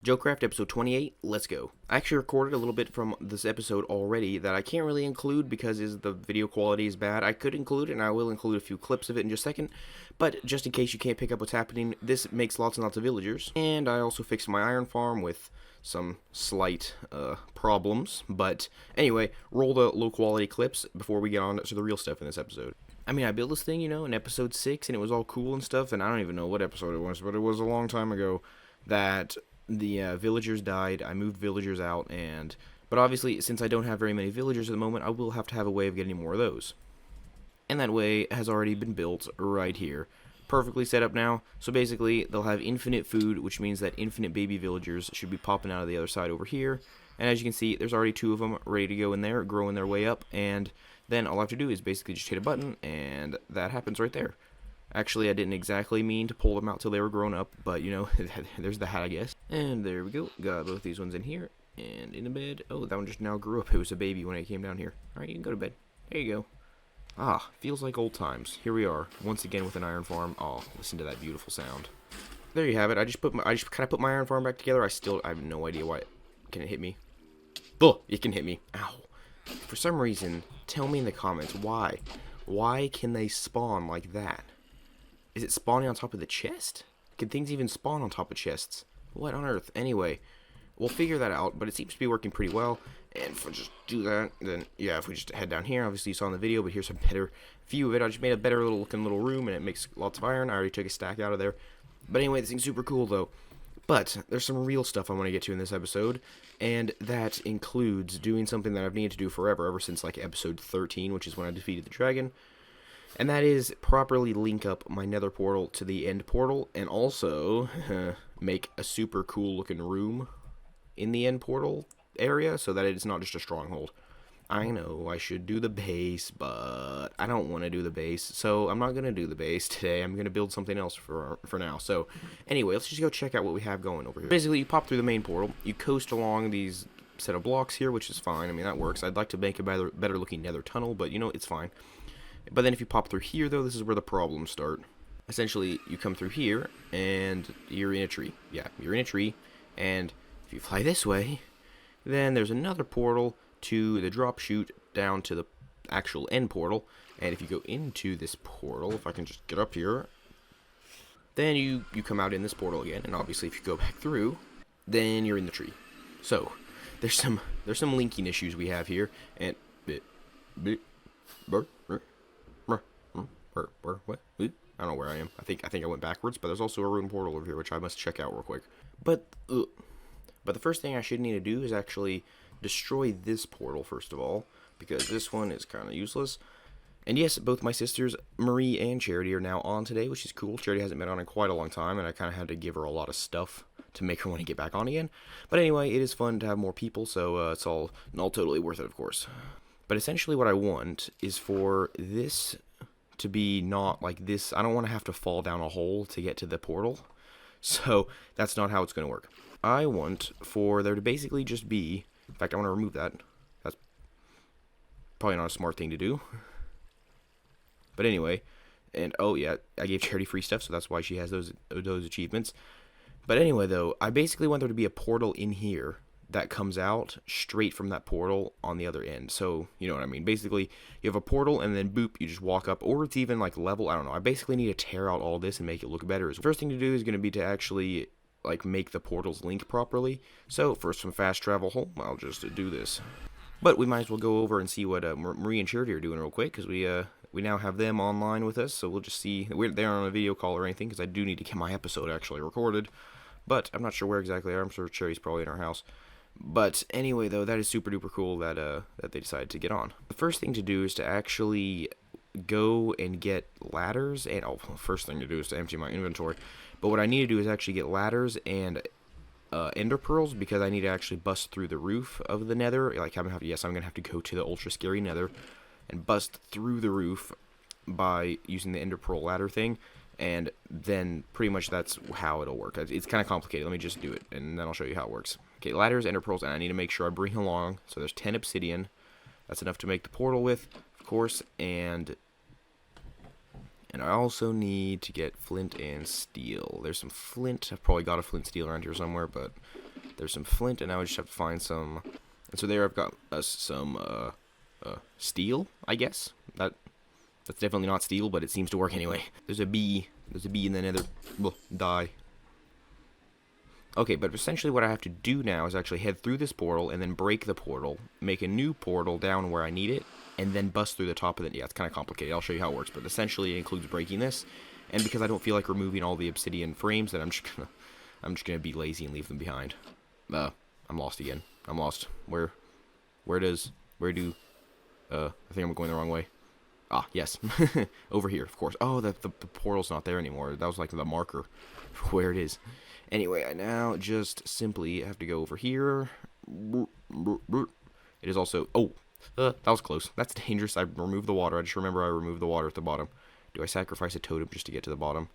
Joecraft episode 28, let's go. I actually recorded a little bit from this episode already that I can't really include because the video quality is bad. I could include it, and I will include a few clips of it in just a second, but just in case you can't pick up what's happening, this makes lots and lots of villagers, and I also fixed my iron farm with some slight problems, but anyway, roll the low quality clips before we get on to the real stuff in this episode. I mean, I built this thing, in episode 6, and it was all cool and stuff, and I don't even know what episode it was, but it was a long time ago that the villagers died. I moved villagers out, but obviously, since I don't have very many villagers at the moment, I will have to have a way of getting more of those. And that way has already been built right here. Perfectly set up now. So basically, they'll have infinite food, which means that infinite baby villagers should be popping out of the other side over here. And as you can see, there's already 2 of them ready to go in there, growing their way up. And then all I have to do is basically just hit a button, and that happens right there. Actually, I didn't exactly mean to pull them out till they were grown up, but, there's the hat, I guess. And there we go. Got both these ones in here, and in the bed. Oh, that one just now grew up. It was a baby when it came down here. Alright, you can go to bed. There you go. Ah, feels like old times. Here we are, once again with an iron farm. Oh, listen to that beautiful sound. There you have it. I just kind of put my iron farm back together. I have no idea why. Can it hit me? Oh, it can hit me. Ow. For some reason, tell me in the comments why. Why can they spawn like that? Is it spawning on top of the chest? Can things even spawn on top of chests? What on earth? Anyway, we'll figure that out, but it seems to be working pretty well. And if we just do that, then, yeah, if we just head down here, obviously you saw in the video, but here's a better view of it. I just made a better looking little room, and it makes lots of iron. I already took a stack out of there. But anyway, this thing's super cool, though. But there's some real stuff I want to get to in this episode, and that includes doing something that I've needed to do forever, ever since, like, episode 13, which is when I defeated the dragon. And that is properly link up my nether portal to the end portal, and also make a super cool looking room in the end portal area so that it's not just a stronghold. I know I should do the base, but I don't want to do the base, so I'm not going to do the base today. I'm going to build something else for now. So anyway, let's just go check out what we have going over here. Basically, you pop through the main portal, you coast along these set of blocks here, which is fine. I mean, that works. I'd like to make a better looking nether tunnel, but it's fine. But then if you pop through here, though, this is where the problems start. Essentially, you come through here, and you're in a tree. Yeah, you're in a tree, and if you fly this way, then there's another portal to the drop chute down to the actual end portal. And if you go into this portal, if I can just get up here, then you come out in this portal again. And obviously, if you go back through, then you're in the tree. So there's some linking issues we have here, and what? I don't know where I am. I think I went backwards, but there's also a rune portal over here, which I must check out real quick. But the first thing I should need to do is actually destroy this portal first of all, because this one is kind of useless. And yes, both my sisters, Marie and Charity, are now on today, which is cool. Charity hasn't been on in quite a long time, and I kind of had to give her a lot of stuff to make her want to get back on again. But anyway, it is fun to have more people, so it's all totally worth it, of course. But essentially what I want is for this to be not like this. I don't want to have to fall down a hole to get to the portal. So that's not how it's going to work. I want for there to basically just be, in fact, I want to remove that. That's probably not a smart thing to do. But anyway, and oh yeah, I gave Charity free stuff, so that's why she has those achievements. But anyway, though, I basically want there to be a portal in here that comes out straight from that portal on the other end. So, you know what I mean? Basically, you have a portal, and then boop, you just walk up, or it's even like level, I don't know. I basically need to tear out all this and make it look better. The first thing to do is going to be to actually like make the portals link properly. So for some fast travel home, I'll just do this. But we might as well go over and see what Marie and Charity are doing real quick, because we now have them online with us, so we'll just see. They're on a video call or anything, because I do need to get my episode actually recorded. But I'm not sure where exactly they are. I'm sure Charity's probably in our house. But anyway, though, that is super duper cool that they decided to get on. The first thing to do is to actually go and get ladders, and first thing to do is to empty my inventory. But what I need to do is actually get ladders and ender pearls, because I need to actually bust through the roof of the nether. Like I'm gonna have to go to the ultra scary nether and bust through the roof by using the ender pearl ladder thing. And then pretty much that's how it'll work. It's kind of complicated. Let me just do it, and then I'll show you how it works. Okay, ladders, ender pearls, and I need to make sure I bring along. So there's 10 obsidian. That's enough to make the portal with, of course. And I also need to get flint and steel. There's some flint. I've probably got a flint steel around here somewhere, but There's some flint, and now I just have to find some. And so there I've got us some steel, I guess. That's definitely not steel, but it seems to work anyway. There's a bee. There's a bee in the nether. Ugh, die. Okay, but essentially what I have to do now is actually head through this portal and then break the portal, make a new portal down where I need it, and then bust through the top of it. Yeah, it's kind of complicated. I'll show you how it works, but essentially it includes breaking this. And because I don't feel like removing all the obsidian frames, then I'm just gonna be lazy and leave them behind. I'm lost again. I'm lost. I think I'm going the wrong way. Ah, yes. Over here, of course. Oh, the portal's not there anymore. That was like the marker for where it is. Anyway, I now just simply have to go over here. It is also... Oh, that was close. That's dangerous. I removed the water. I just remember I removed the water at the bottom. Do I sacrifice a totem just to get to the bottom?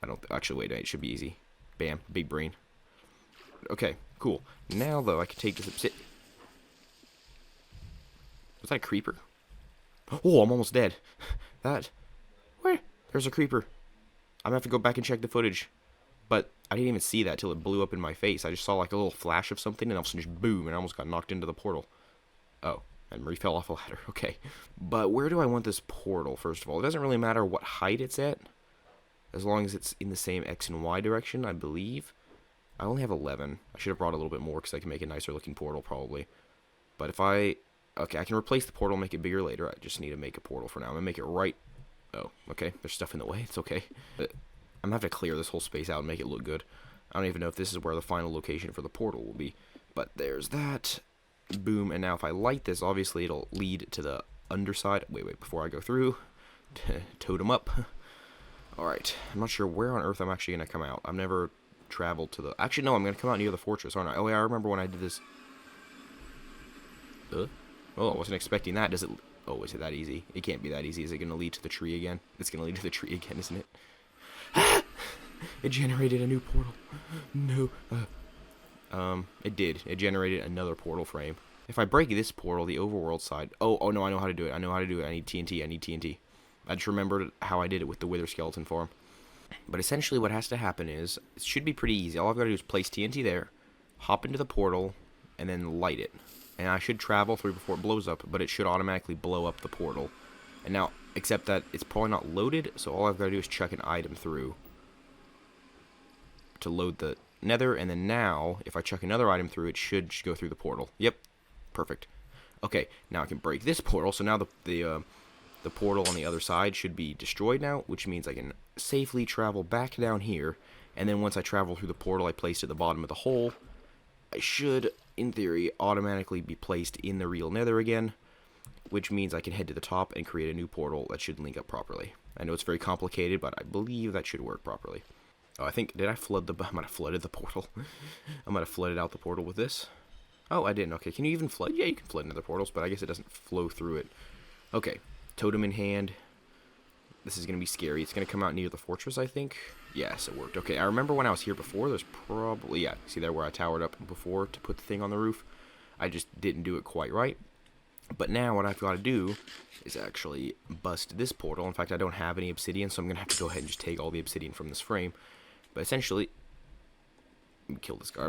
I don't... Actually, wait. It should be easy. Bam. Big brain. Okay, cool. Now, though, I can take this... Was that a creeper? Oh, I'm almost dead. Where? There's a creeper. I'm gonna have to go back and check the footage. But I didn't even see that till it blew up in my face. I just saw like a little flash of something, and all of a sudden just boom, and I almost got knocked into the portal. Oh, and Marie fell off a ladder. Okay. But where do I want this portal, first of all? It doesn't really matter what height it's at, as long as it's in the same X and Y direction, I believe. I only have 11. I should have brought a little bit more, because I can make a nicer looking portal, probably. But if I... Okay, I can replace the portal, make it bigger later. I just need to make a portal for now. I'm going to make it right... Oh, okay. There's stuff in the way. It's okay. But I'm going to have to clear this whole space out and make it look good. I don't even know if this is where the final location for the portal will be. But there's that. Boom. And now if I light this, obviously it'll lead to the underside. Wait, before I go through. Totem up. Alright. I'm not sure where on earth I'm actually going to come out. I've never traveled to the... Actually, no, I'm going to come out near the fortress, aren't I? Oh, yeah, I remember when I did this... Oh, I wasn't expecting that. Does it... Oh, is it that easy? It can't be that easy. Is it going to lead to the tree again? It's going to lead to the tree again, isn't it? It generated a new portal. No. It did. It generated another portal frame. If I break this portal, the overworld side... Oh, no, I know how to do it. I need TNT. I just remembered how I did it with the wither skeleton farm. But essentially what has to happen is... It should be pretty easy. All I've got to do is place TNT there, hop into the portal, and then light it. And I should travel through before it blows up, but it should automatically blow up the portal. And now, except that it's probably not loaded, so all I've got to do is chuck an item through to load the nether, and then now, if I chuck another item through, it should go through the portal. Yep, perfect. Okay, now I can break this portal, so now the portal on the other side should be destroyed now, which means I can safely travel back down here, and then once I travel through the portal I placed at the bottom of the hole, I should, in theory, automatically be placed in the real nether again, which means I can head to the top and create a new portal that should link up properly. I know it's very complicated, but I believe that should work properly. Oh, I think, did I flood the... I might have flooded the portal. I might have flooded out the portal with this. Oh, I didn't. Okay, can you even flood? Yeah, you can flood nether portals, but I guess it doesn't flow through it. Okay, totem in hand. This is going to be scary. It's going to come out near the fortress, I think. Yes, it worked. Okay, I remember when I was here before, there's probably... Yeah, see there where I towered up before to put the thing on the roof? I just didn't do it quite right. But now what I've got to do is actually bust this portal. In fact, I don't have any obsidian, so I'm going to have to go ahead and just take all the obsidian from this frame. But essentially... Let me kill this guy.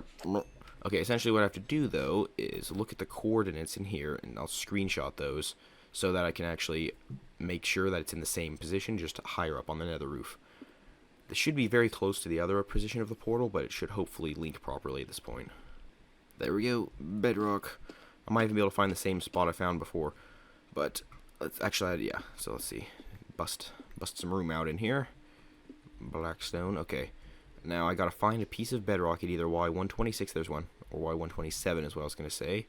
Okay, essentially what I have to do, though, is look at the coordinates in here, and I'll screenshot those so that I can actually make sure that it's in the same position, just higher up on the nether roof. This should be very close to the other position of the portal, but it should hopefully link properly at this point. There we go. Bedrock. I might even be able to find the same spot I found before. But, let's actually, yeah. So, let's see. Bust some room out in here. Blackstone. Okay. Now, I gotta find a piece of bedrock at either Y126, there's one, or Y127 is what I was gonna say.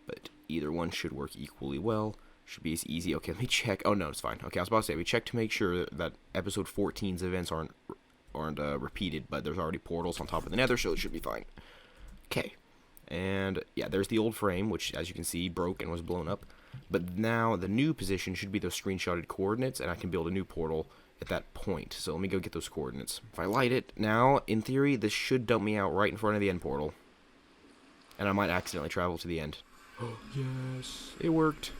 But either one should work equally well. Should be as easy. Okay, let me check. Oh, no, it's fine. Okay, I was about to say, we check to make sure that episode 14's events aren't repeated, but there's already portals on top of the nether, so it should be fine. Okay. And, yeah, there's the old frame, which, as you can see, broke and was blown up. But now, the new position should be those screenshotted coordinates, and I can build a new portal at that point. So let me go get those coordinates. If I light it, now, in theory, this should dump me out right in front of the end portal. And I might accidentally travel to the end. Oh, yes. It worked.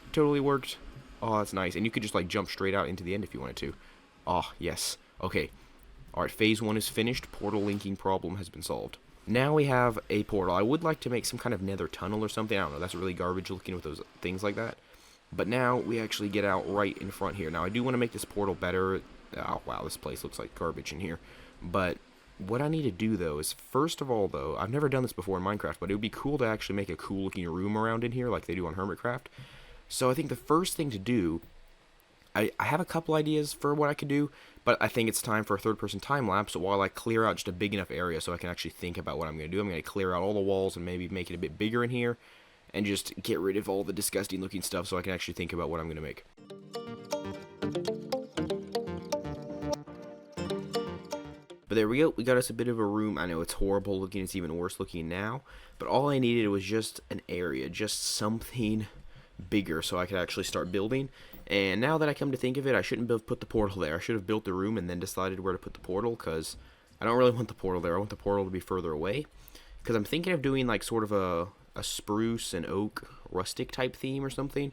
It totally worked. Oh, that's nice. And you could just, like, jump straight out into the end if you wanted to. Oh, yes. Okay. Alright, phase 1 is finished. Portal linking problem has been solved. now we have a portal. I would like to make some kind of nether tunnel or something. I don't know. That's really garbage looking with those things like that. But now we actually get out right in front here. Now I do want to make this portal better. Oh, wow, this place looks like garbage in here. But what I need to do, though, is first of all, though, I've never done this before in Minecraft, but it would be cool to actually make a cool looking room around in here like they do on Hermitcraft. So I think the first thing to do, I have a couple ideas for what I could do, but I think it's time for a third-person time-lapse while I clear out just a big enough area so I can actually think about what I'm going to do. I'm going to clear out all the walls and maybe make it a bit bigger in here and just get rid of all the disgusting-looking stuff so I can actually think about what I'm going to make. But there we go, we got us a bit of a room. I know it's horrible looking, it's even worse looking now, but all I needed was just an area, just something bigger so I could actually start building. And now that I come to think of it, I shouldn't have put the portal there. I should have built the room and then decided where to put the portal, because I don't really want the portal there. I want the portal to be further away, because I'm thinking of doing like sort of a spruce and oak rustic type theme or something.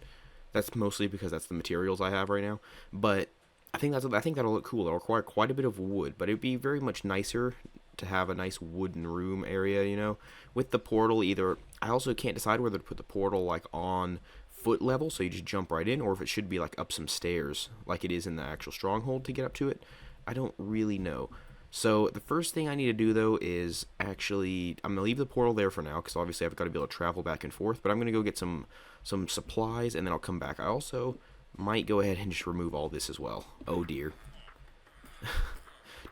That's mostly because that's the materials I have right now, but I think that'll look cool. It'll require quite a bit of wood, but it'd be very much nicer to have a nice wooden room area, you know, with the portal. Either I also can't decide whether to put the portal like on foot level, so you just jump right in, or if it should be like up some stairs, like it is in the actual stronghold to get up to it. I don't really know. So the first thing I need to do, though, is actually, I'm going to leave the portal there for now, because obviously I've got to be able to travel back and forth, but I'm going to go get some supplies, and then I'll come back. I also might go ahead and just remove all this as well. Oh, dear.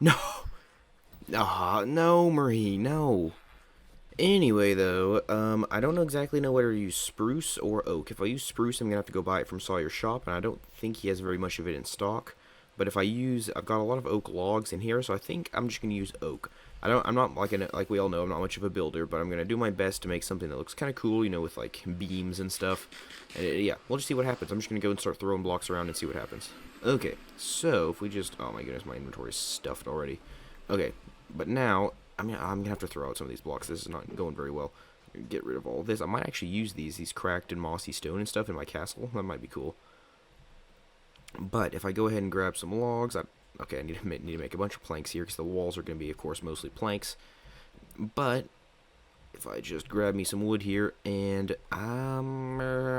No! No, Marie, no. Anyway, though, I don't exactly know whether to use spruce or oak. If I use spruce, I'm going to have to go buy it from Sawyer's shop, and I don't think he has very much of it in stock. But if I've got a lot of oak logs in here, so I think I'm just going to use oak. I'm not, like we all know, I'm not much of a builder, but I'm going to do my best to make something that looks kind of cool, you know, with, like, beams and stuff. And, yeah, we'll just see what happens. I'm just going to go and start throwing blocks around and see what happens. Okay, so if we just, oh my goodness, my inventory is stuffed already. Okay, but now, I'm going to have to throw out some of these blocks. This is not going very well. Get rid of all of this. I might actually use these cracked and mossy stone and stuff in my castle. That might be cool. But if I go ahead and grab some logs, okay, I need to make a bunch of planks here, because the walls are going to be, of course, mostly planks. But if I just grab me some wood here, and I'm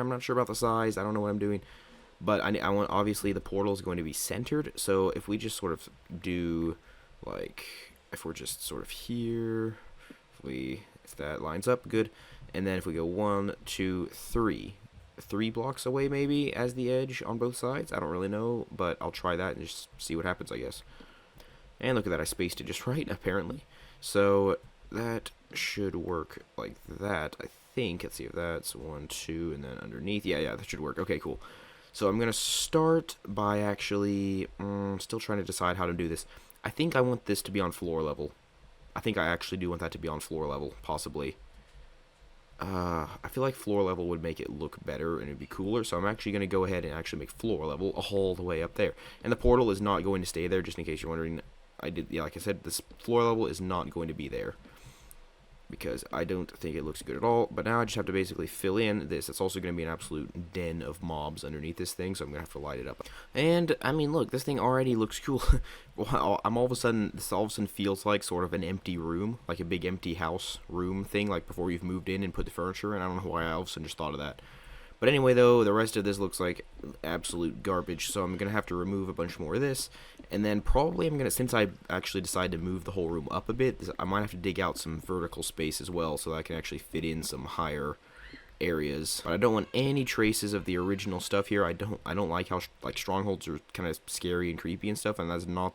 not sure about the size, I don't know what I'm doing, but I want, obviously the portal is going to be centered, so if we just sort of do, like, if we're just sort of here, if that lines up, good, and then if we go 1, 2, 3 blocks away maybe as the edge on both sides. I don't really know, but I'll try that and just see what happens, I guess. And look at that, I spaced it just right, apparently. So that should work like that, I think. Let's see if that's 1, 2, and then underneath. Yeah, that should work. Okay, cool. So I'm going to start by actually, still trying to decide how to do this. I think I want this to be on floor level. I think I actually do want that to be on floor level, possibly. I feel like floor level would make it look better and it'd be cooler, so I'm actually going to go ahead and actually make floor level all the way up there. And the portal is not going to stay there, just in case you're wondering. Like I said, this floor level is not going to be there, because I don't think it looks good at all. But now I just have to basically fill in this. It's also going to be an absolute den of mobs underneath this thing, so I'm going to have to light it up. And, I mean, look, this thing already looks cool. Wow, this all of a sudden feels like sort of an empty room, like a big empty house room thing, like before you've moved in and put the furniture in. I don't know why I all of a sudden just thought of that. But anyway, though, the rest of this looks like absolute garbage, so I'm going to have to remove a bunch more of this. And then probably I'm going to, since I actually decided to move the whole room up a bit, I might have to dig out some vertical space as well so that I can actually fit in some higher areas. But I don't want any traces of the original stuff here. I don't like how strongholds are kind of scary and creepy and stuff, and that's not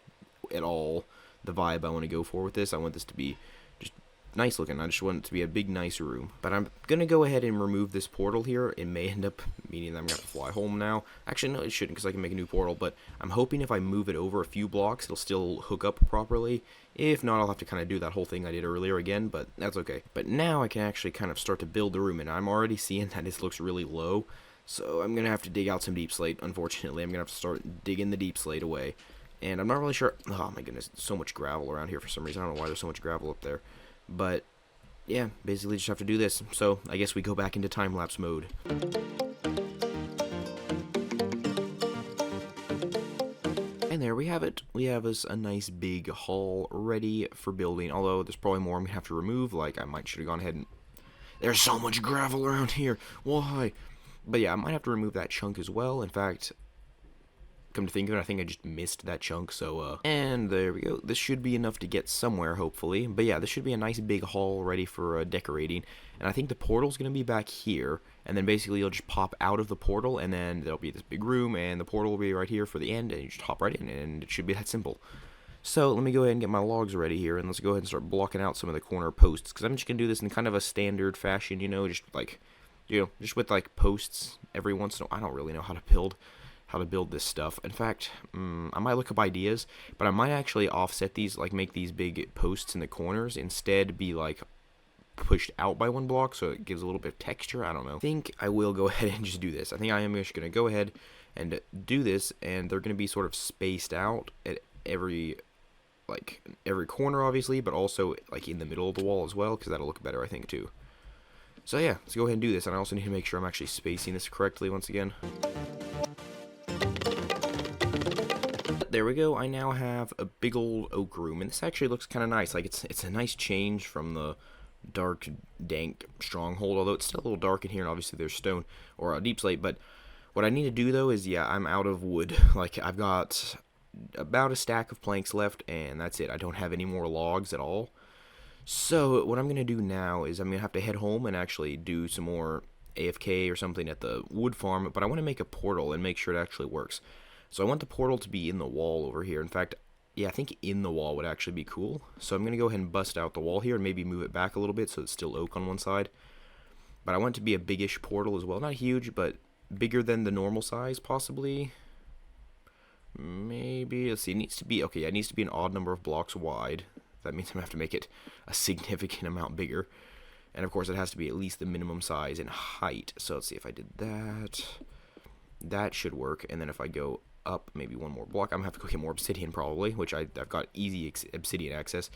at all the vibe I want to go for with this. I want this to be just nice looking. I just want it to be a big, nice room. But I'm going to go ahead and remove this portal here. It may end up meaning that I'm going to have to fly home now. Actually, no, it shouldn't, because I can make a new portal. But I'm hoping if I move it over a few blocks, it'll still hook up properly. If not, I'll have to kind of do that whole thing I did earlier again, but that's okay. But now I can actually kind of start to build the room, and I'm already seeing that this looks really low. So I'm going to have to dig out some deep slate, unfortunately. I'm going to have to start digging the deep slate away. And I'm not really sure. Oh my goodness, so much gravel around here for some reason. I don't know why there's so much gravel up there. But yeah, basically just have to do this. So I guess we go back into time-lapse mode. And there we we have it. We have us a nice big hall ready for building, although there's probably more I'm going to have to remove, like I might should have gone ahead and... There's so much gravel around here, why? But yeah, I might have to remove that chunk as well. In fact, come to think of it, I think I just missed that chunk, so, and there we go. This should be enough to get somewhere, hopefully. But yeah, this should be a nice big hall ready for decorating. And I think the portal's going to be back here, and then basically you'll just pop out of the portal, and then there'll be this big room, and the portal will be right here for the end, and you just hop right in, and it should be that simple. So let me go ahead and get my logs ready here, and let's go ahead and start blocking out some of the corner posts, because I'm just going to do this in kind of a standard fashion, you know, just like, you know, just with like posts every once in a while. I don't really know how to build this stuff. In fact, I might look up ideas, but I might actually offset these, like make these big posts in the corners, instead be like pushed out by one block, so it gives a little bit of texture. I don't know. I think I will go ahead and just do this. I think I am just going to go ahead and do this, and they're going to be sort of spaced out at every corner, obviously, but also like in the middle of the wall as well, because that'll look better, I think, too. So yeah, let's go ahead and do this, and I also need to make sure I'm actually spacing this correctly once again. There we go. I now have a big old oak room, and this actually looks kind of nice. Like it's a nice change from the dark, dank stronghold, although it's still a little dark in here, and obviously there's stone or a deep slate. But what I need to do though is, yeah, I'm out of wood. Like I've got about a stack of planks left, and that's it. I don't have any more logs at all. So what I'm going to do now is I'm going to have to head home and actually do some more AFK or something at the wood farm, but I want to make a portal and make sure it actually works. So I want the portal to be in the wall over here. In fact, yeah, I think in the wall would actually be cool. So I'm going to go ahead and bust out the wall here and maybe move it back a little bit so it's still oak on one side. But I want it to be a biggish portal as well. Not huge, but bigger than the normal size, possibly. Maybe, let's see, it needs to be, okay, it needs to be an odd number of blocks wide. That means I'm going to have to make it a significant amount bigger. And of course, it has to be at least the minimum size in height. So let's see if I did that. That should work. And then if I go up maybe one more block, I'm going to have to go get more obsidian probably, which I've got easy obsidian access.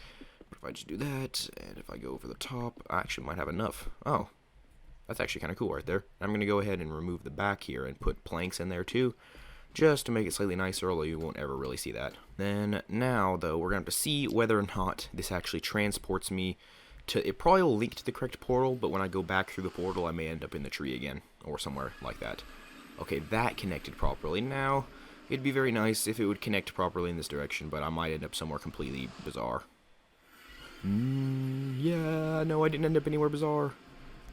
But if I just do that, and if I go over the top, I actually might have enough. Oh, that's actually kind of cool right there. I'm going to go ahead and remove the back here and put planks in there too, just to make it slightly nicer, although you won't ever really see that. Then now, though, we're going to have to see whether or not this actually transports me to... It probably will link to the correct portal, but when I go back through the portal, I may end up in the tree again, or somewhere like that. Okay, that connected properly. Now, it'd be very nice if it would connect properly in this direction, but I might end up somewhere completely bizarre. Yeah, no, I didn't end up anywhere bizarre.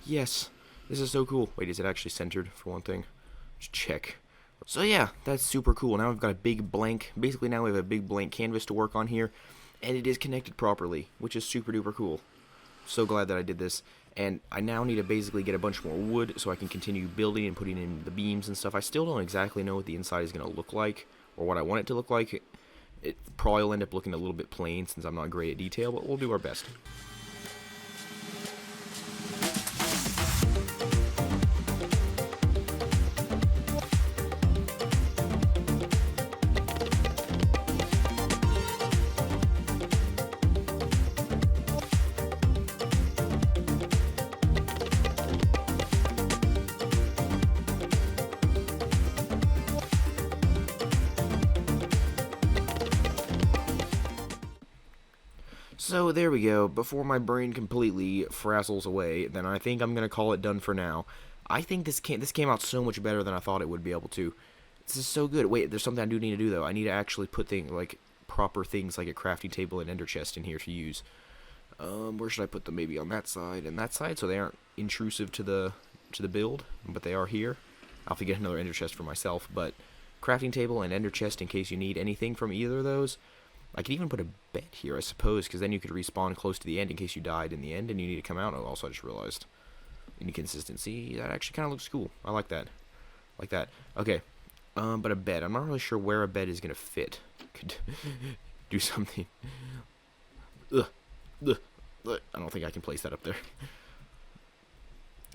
Yes, this is so cool. Wait, is it actually centered, for one thing? Just check. So yeah, that's super cool. Now we've got a big blank, basically now we have a big blank canvas to work on here, and it is connected properly, which is super duper cool. So glad that I did this, and I now need to basically get a bunch more wood so I can continue building and putting in the beams and stuff. I still don't exactly know what the inside is going to look like, or what I want it to look like. It probably will end up looking a little bit plain since I'm not great at detail, but we'll do our best. So there we go. Before my brain completely frazzles away, then I think I'm gonna call it done for now. I think this came out so much better than I thought it would be able to. This is so good. Wait, there's something I do need to do though. I need to actually put proper things like a crafting table and ender chest in here to use. Where should I put them? Maybe on that side and that side, so they aren't intrusive to the build, but they are here. I'll have to get another ender chest for myself, but crafting table and ender chest in case you need anything from either of those. I could even put a bed here, I suppose, because then you could respawn close to the end in case you died in the end and you need to come out. Oh, also, I just realized inconsistency. That actually kind of looks cool. I like that. Like that. Okay. But a bed. I'm not really sure where a bed is going to fit. Could do something. I don't think I can place that up there.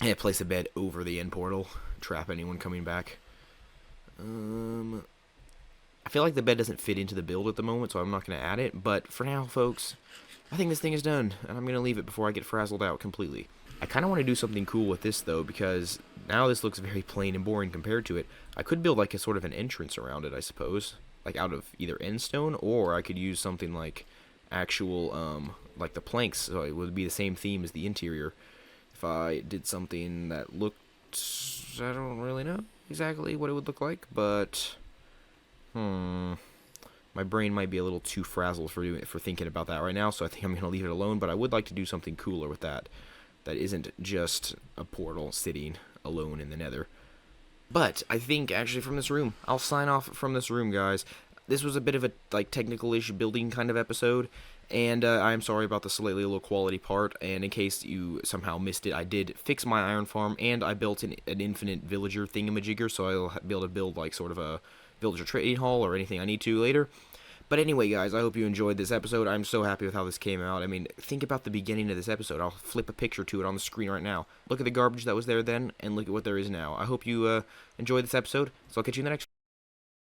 Yeah, place a bed over the end portal. Trap anyone coming back. I feel like the bed doesn't fit into the build at the moment, so I'm not going to add it. But for now, folks, I think this thing is done, and I'm going to leave it before I get frazzled out completely. I kind of want to do something cool with this, though, because now this looks very plain and boring compared to it. I could build like a sort of an entrance around it, I suppose. like out of either end stone, or I could use something like actual like the planks, so it would be the same theme as the interior. If I did something that looked, I don't really know exactly what it would look like, but my brain might be a little too frazzled for thinking about that right now, so I think I'm going to leave it alone, but I would like to do something cooler with that isn't just a portal sitting alone in the nether. But I think actually from this room, I'll sign off from this room, guys. This was a bit of a like technical-ish building kind of episode, and I'm sorry about the slightly low quality part. And in case you somehow missed it, I did fix my iron farm, and I built an infinite villager thingamajigger, so I'll be able to build like sort of a villager trading hall or anything I need to later. But anyway, guys, I hope you enjoyed this episode. I'm so happy with how this came out. I mean, think about the beginning of this episode. I'll flip a picture to it on the screen right now. Look at the garbage that was there then, and look at what there is now. I hope you enjoyed this episode, so I'll catch you in the next